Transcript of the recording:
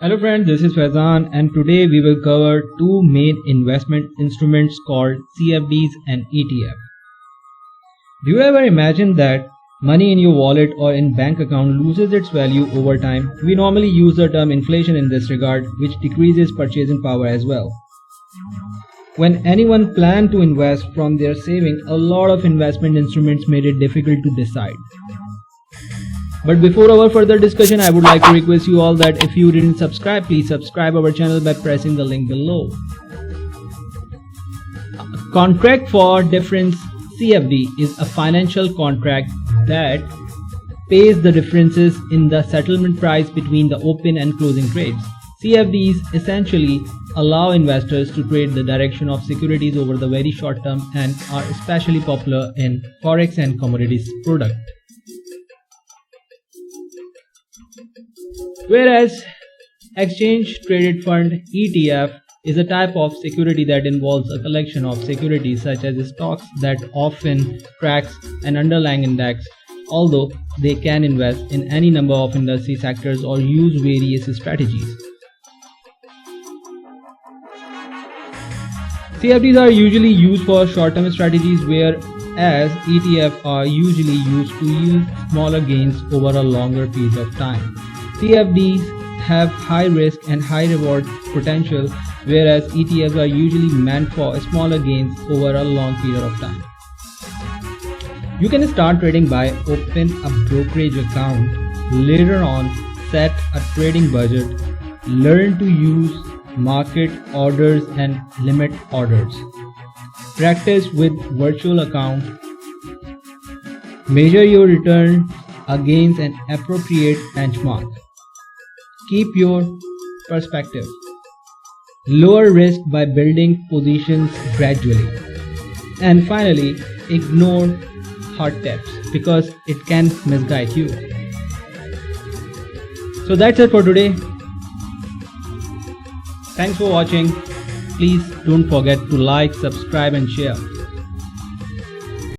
Hello friends, this is Faizan and today we will cover two main investment instruments called CFDs and ETF. Do you ever imagine that money in your wallet or in bank account loses its value over time? We normally use the term inflation in this regard, which decreases purchasing power as well. When anyone planned to invest from their saving, a lot of investment instruments made it difficult to decide. But before our further discussion, I would like to request you all that if you didn't subscribe, please subscribe our channel by pressing the link below. A contract for difference CFD is a financial contract that pays the differences in the settlement price between the open and closing trades. CFDs essentially allow investors to trade the direction of securities over the very short term and are especially popular in forex and commodities product. Whereas exchange traded fund ETF is a type of security that involves a collection of securities such as stocks that often tracks an underlying index, although they can invest in any number of industry sectors or use various strategies. CFDs are usually used for short-term strategies, whereas ETFs are usually used to yield smaller gains over a longer period of time. CFDs have high risk and high reward potential, whereas ETFs are usually meant for smaller gains over a long period of time. You can start trading by opening a brokerage account, later on set a trading budget, learn to use market orders and limit orders, practice with virtual account, measure your return against an appropriate benchmark. Keep your perspective. Lower risk by building positions gradually. And finally, ignore hot tips because it can misguide you. So that's it for today. Thanks for watching. Please don't forget to like, subscribe and share.